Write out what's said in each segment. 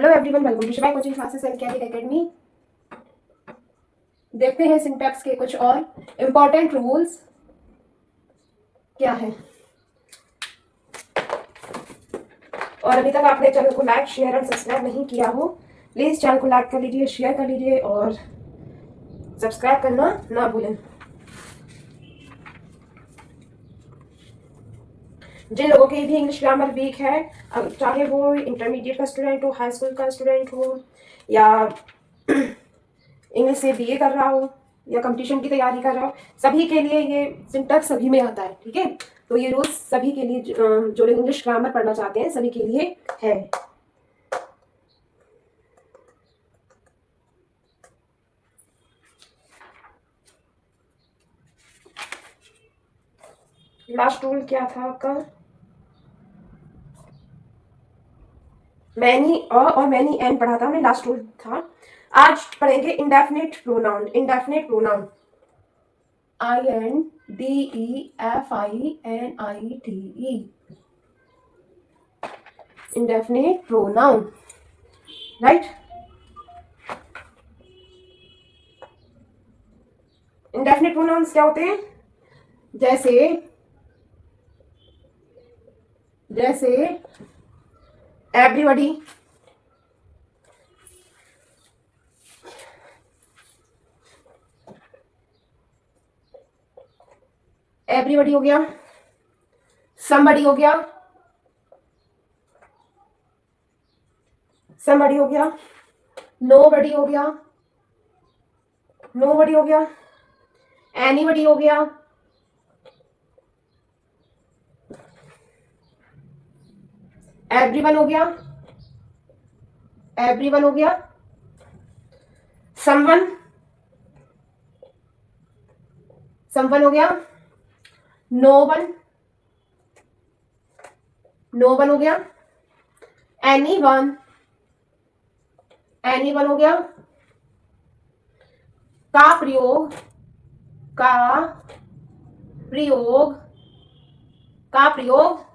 Hello everyone, welcome to Shivay coaching classes and career academy. देखते हैं syntax के कुछ और इम्पोर्टेंट रूल्स क्या है। और अभी तक आपने चैनल को लाइक, शेयर और सब्सक्राइब नहीं किया हो, प्लीज चैनल को लाइक कर लीजिए, शेयर कर लीजिए और सब्सक्राइब करना ना भूलें। जिन लोगों की भी इंग्लिश ग्रामर वीक है, अब चाहे वो इंटरमीडिएट का स्टूडेंट हो, हाई स्कूल का स्टूडेंट हो, या इंग्लिश से बीए कर रहा हो, या कंपटीशन की तैयारी कर रहा हो, सभी के लिए ये सिंटैक्स सभी में आता है। ठीक है, तो ये रूल्स सभी के लिए, जो लोग इंग्लिश ग्रामर पढ़ना चाहते हैं सभी के लिए है। लास्ट रूल क्या था आपका? मैनी और मैनी एन पढ़ा था हमने, लास्ट रूल था। आज पढ़ेंगे indefinite pronoun. Indefinite pronoun INDEFINITE, indefinite pronoun, right. Indefinite pronouns क्या होते हैं? जैसे एवरीबॉडी, एवरीबॉडी हो गया, somebody हो गया, somebody हो गया, nobody हो गया, nobody हो गया, anybody हो गया, everyone हो गया, everyone हो गया, someone, someone हो गया, no one, no one हो गया, anyone, anyone हो गया। का प्रयोग, का प्रयोग, का प्रयोग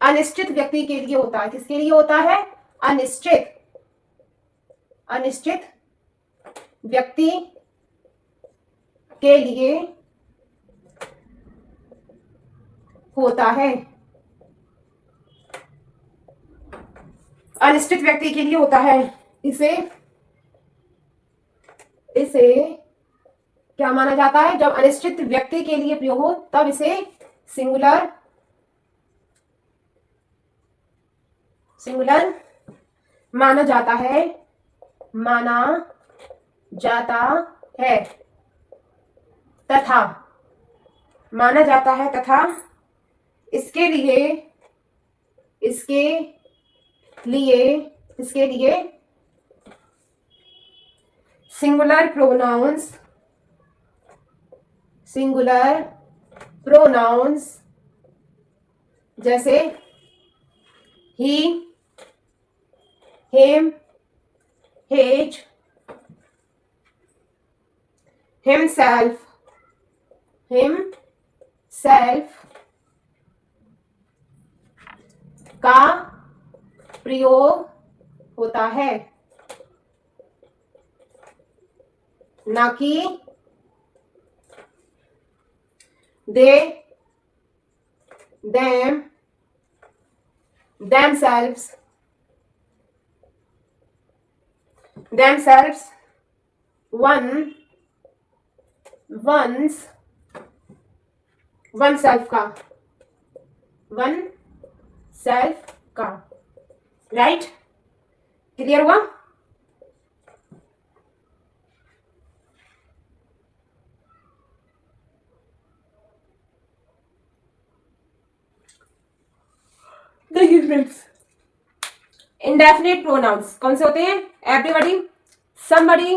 अनिश्चित व्यक्ति के लिए होता है। किसके लिए होता है? अनिश्चित, अनिश्चित व्यक्ति के लिए होता है। अनिश्चित व्यक्ति के लिए होता है। इसे क्या माना जाता है? जब अनिश्चित व्यक्ति के लिए प्रयोग हो तब इसे सिंगुलर माना जाता है, माना जाता है, तथा माना जाता है, तथा इसके लिए सिंगुलर प्रोनाउंस जैसे ही, हिम, हिज, हिमसेल्फ, का प्रयोग होता है, ना कि दे, them, themselves, oneself का, राइट। क्लियर हुआ? देखिए फ्रेंड्स, इंडेफिनिट प्रोनाउंस कौन से होते हैं? Everybody, somebody,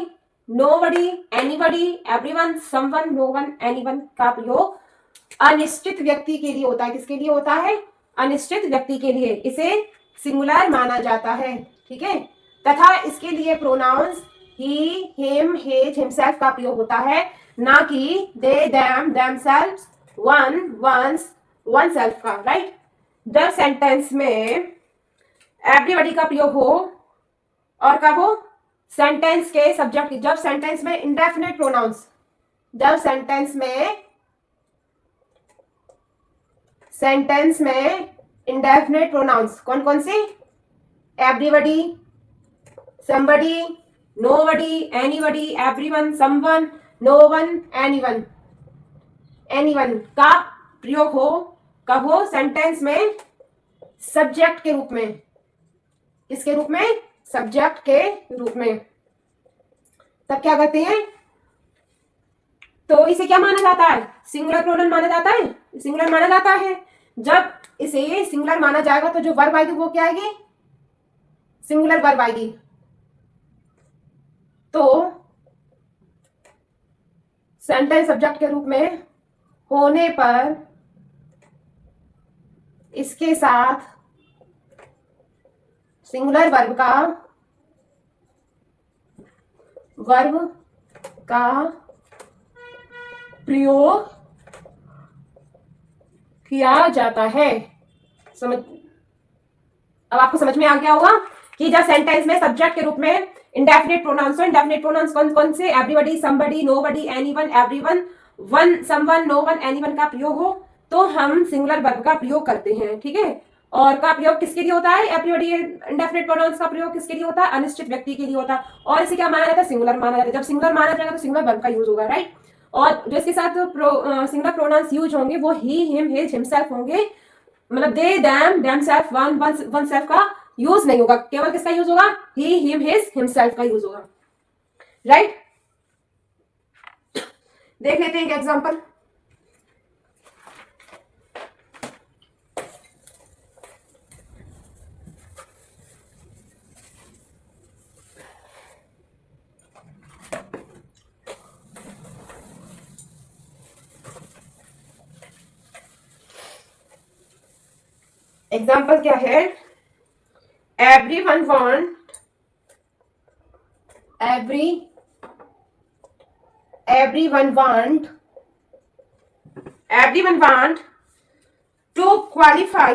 nobody, anybody, everyone, someone, no one, anyone का प्रयोग अनिश्चित व्यक्ति के लिए होता है। किसके लिए होता है? अनिश्चित व्यक्ति के लिए। इसे सिंगुलर माना जाता है। ठीक है, तथा इसके लिए pronouns he, him, his, himself का प्रयोग होता है, ना कि they, them, themselves, one, one's, oneself का, राइट। जब सेंटेंस में एवरीबॉडी का प्रयोग हो और कब हो, सेंटेंस के सब्जेक्ट, जब सेंटेंस में इंडेफिनेट प्रोनाउंस, जब सेंटेंस में इंडेफिनेट प्रोनाउंस कौन कौन से, everybody, somebody, nobody, anybody, everyone, someone, no one, anyone का प्रयोग हो, कब हो, सेंटेंस में सब्जेक्ट के रूप में, किसके रूप में, सब्जेक्ट के रूप में, तब क्या करते हैं, तो इसे क्या माना जाता है, सिंगुलर प्रोनाउन माना जाता है, सिंगुलर माना जाता है। जब इसे सिंगुलर माना जाएगा तो जो वर्ब आएगी वो क्या आएगी, सिंगुलर वर्ब आएगी। तो सेंटेंस सब्जेक्ट के रूप में होने पर इसके साथ सिंगुलर वर्ब का प्रयोग किया जाता है। समझ, अब आपको समझ में आ गया होगा कि जब सेंटेंस में सब्जेक्ट के रूप में इंडेफिनिट प्रोनाउंस हो, इंडेफिनिट प्रोनाउंस कौन कौन से, everybody, somebody, nobody, anyone, everyone, one, someone, no one, anyone का प्रयोग हो तो हम सिंगुलर वर्ब का प्रयोग करते हैं, ठीक है। और का प्रयोग किसके लिए होता है, एवरीबडी इंडेफिनिट प्रोनाउंस का प्रयोग किसके लिए होता है, अनिश्चित व्यक्ति के लिए होता है, और इसे क्या माना जाता है, सिंगुलर माना जाता है। जब सिंगुलर माना जाएगा तो सिंगुलर वर्ब का यूज होगा, राइट। और जो इसके साथ सिंगुलर प्रोनाउंस यूज होंगे वो ही, हिम, हिज, हिमसेल्फ होंगे, मतलब दे, देम, देमसेल्फ, वन सेल्फ का यूज नहीं होगा, केवल किसका यूज होगा, ही, हिम, हिज, हिमसेल्फ का यूज होगा, राइट। देख लेते हैं एक एग्जांपल। एग्जाम्पल क्या है, everyone want to qualify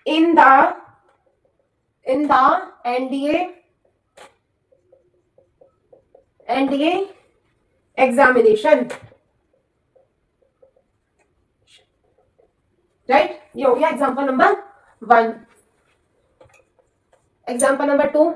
in the NDA examination, right. ये हो गया example number 1। Example number 2,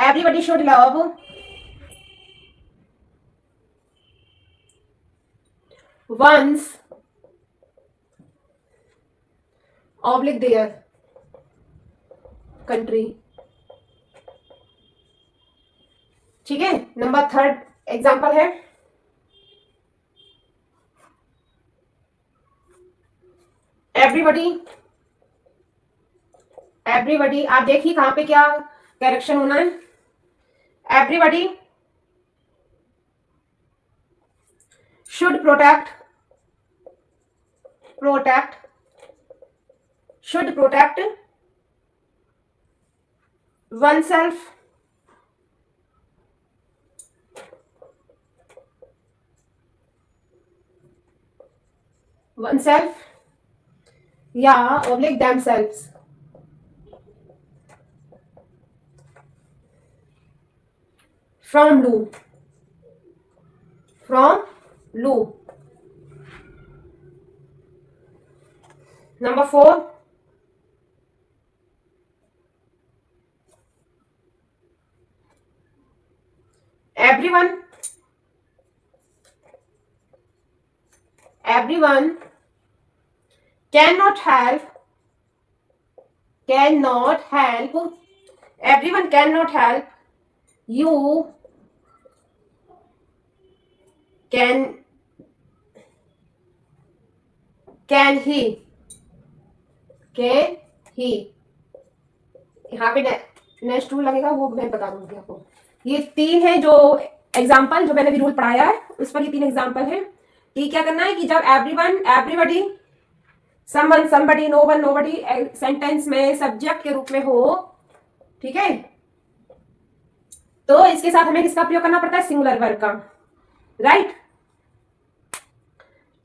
everybody should love one's oblique their country, ठीक है। नंबर 3 एग्जाम्पल है, एवरीबडी, आप देखिए कहां पे क्या करेक्शन होना है, एवरीबडी should protect oneself या oblique themselves from loo. Number 4, everyone cannot help you can he, can he. यहाँ पे नेक्स्ट रूल लगेगा, वो मैं बता दूंगी आपको। ये 3 है जो एग्जाम्पल, जो मैंने भी रूल पढ़ाया है उस पर ये 3 एग्जाम्पल है कि क्या करना है कि जब everyone, everybody, someone, somebody, no one, nobody sentence में सब्जेक्ट के रूप में हो, ठीक है, तो इसके साथ हमें किसका प्रयोग करना पड़ता है? सिंगुलर वर्ब का, राइट।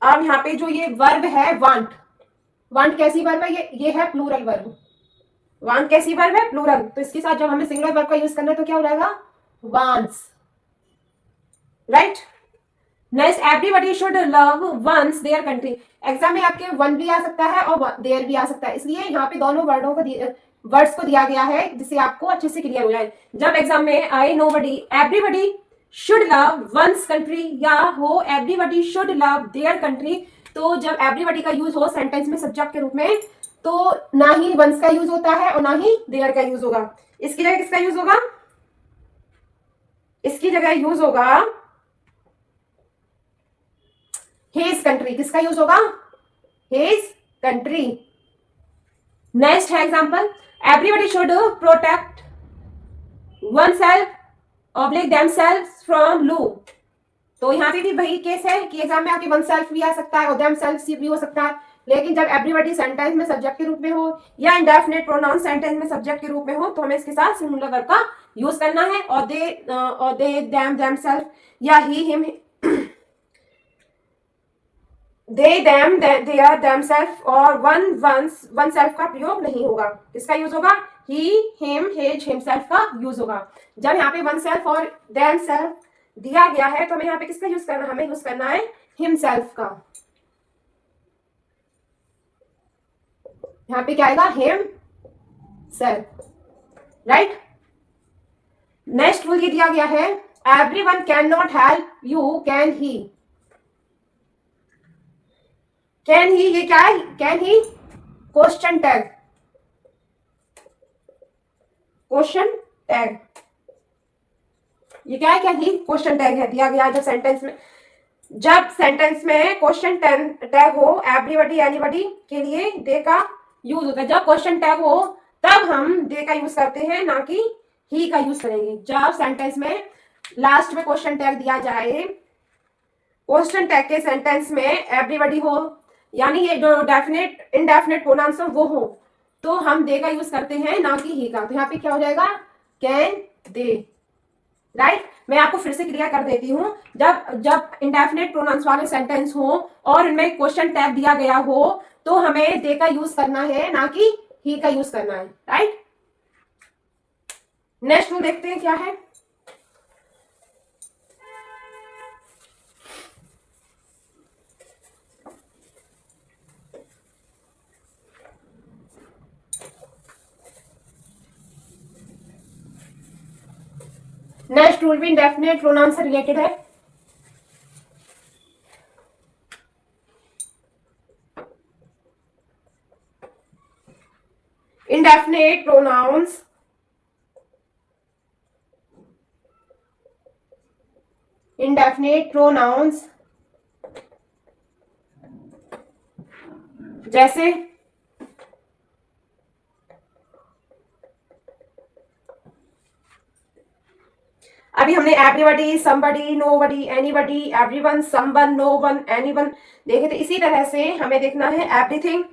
अब यहाँ पे जो ये वर्ब है वांट, वांट कैसी वर्ब है? ये है प्लूरल वर्ब। वांट कैसी वर्ब है? प्लूरल। तो इसके साथ जब हमें सिंगुलर वर्ब का यूज करना है तो क्या हो जाएगा? Wants, right. Next, everybody should love one's their country. Exam में आपके वन भी आ सकता है और देयर भी आ सकता है, इसलिए यहाँ पे दोनों वर्डों को वर्ड्स को दिया गया है जिससे आपको अच्छे से क्लियर हो जाए। जब एग्जाम में आए nobody, everybody should love one's country या हो everybody should love their country, तो जब एवरीबॉडी का यूज हो सेंटेंस में सब्जेक्ट के रूप में, तो ना ही वंस का यूज होता है और ना ही देयर का यूज होगा। इसकी जगह किसका यूज होगा? इसकी जगह यूज होगा हिज कंट्री। किसका यूज होगा? His country. नेक्स्ट है example, everybody should protect one self oblique themselves from लू। तो यहाँ पे भी वही केस है कि एग्जाम में आपके वन सेल्फ भी आ सकता है और देमसेल्व्स भी हो सकता है, लेकिन जब एवरीबॉडी सेंटेंस में सब्जेक्ट के रूप में हो या इंडेफिनिट प्रोनाउन सेंटेंस में सब्जेक्ट के रूप में हो तो हमें इसके साथ सिंगुलर वर्ब का यूज करना है। और दे देम देमसेल्फ या he him they them their themself और वन सेल्फ का प्रयोग नहीं होगा। किसका यूज होगा? ही हिम हिज हिमसेल्फ का यूज होगा। जब यहाँ पे वन सेल्फ और देम सेल्फ दिया गया है तो हमें यहाँ पे किसका यूज करना है? हमें यूज करना है हिमसेल्फ का। यहाँ पे क्या आएगा? Him self, right. Next rule ये दिया गया है, everyone can not help you, can he. Can he, ये क्या है? Can he question tag, question tag, ये क्या है? कैन ही क्वेश्चन टैग है, दिया गया है जब सेंटेंस में क्वेश्चन टैग हो एवरीबॉडी एनीबॉडी के लिए दे का यूज होता है। जब क्वेश्चन टैग हो तब हम दे का यूज करते हैं, ना कि ही का यूज करेंगे। जब सेंटेंस में लास्ट में क्वेश्चन टैग दिया जाए, क्वेश्चन टैग के सेंटेंस में एवरीबॉडी हो, यानी ये जो डेफिनेट इनडेफिनेट प्रोनाउंस हो वो हो, तो हम दे का यूज करते हैं, ना कि ही का। तो यहाँ पे क्या हो जाएगा? Can they, right. मैं आपको फिर से क्लियर कर देती हूँ, जब इंडेफिनेट प्रोनाउंस वाले सेंटेंस हो और इनमें क्वेश्चन टैग दिया गया हो तो हमें दे का यूज करना है, ना कि ही का यूज करना है, राइट। नेक्स्ट रूल देखते हैं क्या है। नेक्स्ट रूल भी इंडेफिनेट प्रोनाउन से रिलेटेड है। इंडेफिनेट प्रोनाउंस जैसे अभी हमने everybody, somebody, nobody, anybody, everyone, someone, no one, anyone देखे थे। इसी तरह से हमें देखना है everything,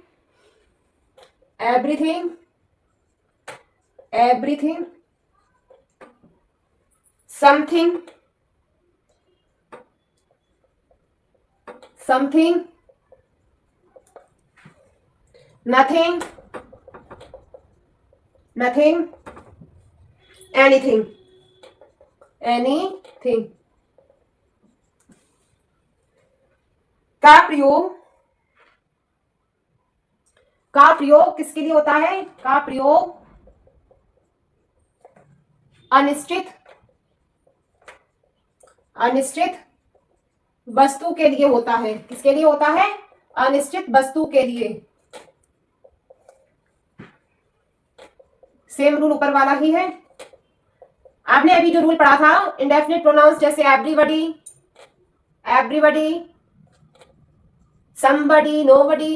everything, everything, something, something, nothing, nothing, anything, anything का प्रयोग किसके लिए होता है? का प्रयोग अनिश्चित वस्तु के लिए होता है। किसके लिए होता है? अनिश्चित वस्तु के लिए। सेम रूल ऊपर वाला ही है। आपने अभी जो रूल पढ़ा था इंडेफिनिट प्रोनाउंस जैसे एवरीबॉडी, somebody, nobody,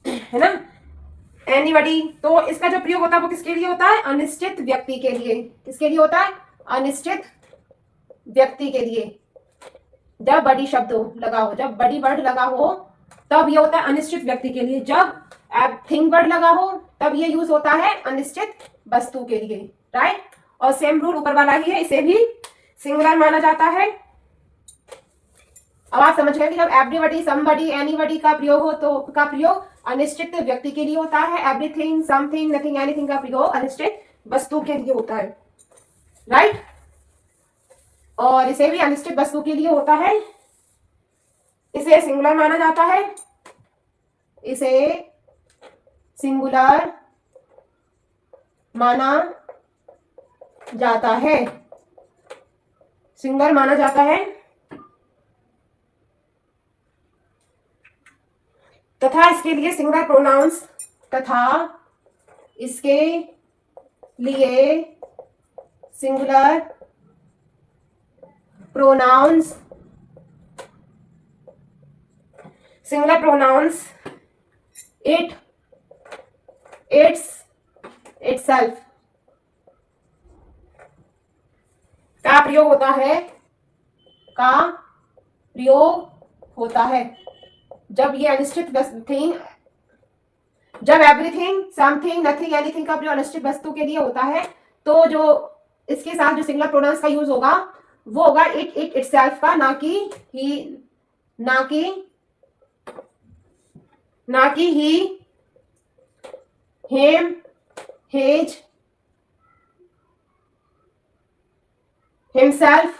है ना, anybody। तो इसका जो प्रयोग होता है वो किसके लिए होता है? अनिश्चित व्यक्ति के लिए। किसके लिए होता है? अनिश्चित व्यक्ति के लिए। जब बड़ी शब्द लगा हो, जब बड़ी वर्ड लगा हो, तब ये होता है अनिश्चित व्यक्ति के लिए। जब थिंग वर्ड लगा हो, तब ये यूज होता है अनिश्चित वस्तु के लिए, राइट। और सेम रूल ऊपर वाला ही है, इसे भी सिंगुलर माना जाता है। अब आप समझ गए कि जब एवरीबॉडी, समबडी, एनीबॉडी का प्रयोग हो तो का प्रयोग अनिश्चित व्यक्ति के लिए होता है। एवरीथिंग, समथिंग, नथिंग, एनीथिंग का प्रयोग अनिश्चित वस्तु के लिए होता है, राइट। और इसे भी अनिश्चित वस्तु के लिए होता है। इसे सिंगुलर माना जाता है। इसे सिंगुलर माना जाता है। सिंगुलर माना जाता है। तथा इसके लिए सिंगुलर प्रोनाउंस, तथा इसके लिए singular pronouns, singular pronouns itself का प्रयोग होता है, का प्रयोग होता है जब ये अनिश्चित थिंग, जब एवरीथिंग, समथिंग, नथिंग, एनीथिंग का प्रयोग अनिश्चित वस्तु के लिए होता है, तो जो इसके साथ जो सिंगुलर प्रोनाउंस का यूज होगा वो होगा इट इटसेल्फ का, ना कि ही, ना कि he, him, his, himself,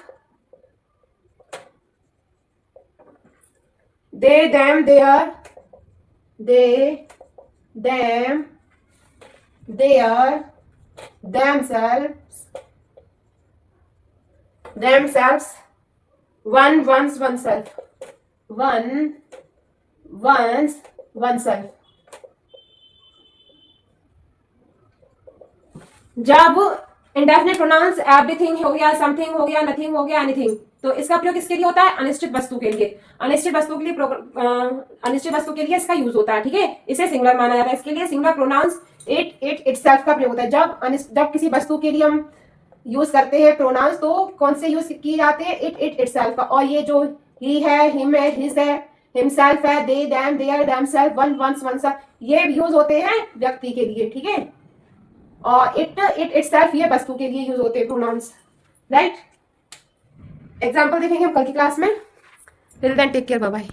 they, them, their, they, them, their, themselves, one, one's, oneself, one, one's, oneself। जब इंडेफिनिट प्रोनाउंस एवरीथिंग हो गया, समथिंग हो गया, नथिंग हो गया, एनीथिंग, तो इसका प्रयोग किसके लिए होता है? अनिश्चित वस्तु के लिए। अनिश्चित वस्तु के लिए अनिश्चित वस्तु के लिए इसका यूज होता है, ठीक है। इसे सिंगुलर माना जाता है। इसके लिए सिंगुलर प्रोनाउंस इटसेल्फ का प्रयोग होता है। जब किसी वस्तु के लिए हम यूज करते हैं प्रोनाउंस, तो कौन से यूज किए जाते हैं? इटसेल्फ का। और ये जो ही है, हिम है, हिज है, हिमसेल्फ है, they, them, their, themself, one, one's, oneself, ये यूज होते हैं व्यक्ति के लिए, ठीक है। और इटसेल्फ ये वस्तु के लिए यूज होते हैं प्रोनाउंस, राइट। एग्जाम्पल देखेंगे हम कल की क्लास में। Till then take care, bye bye.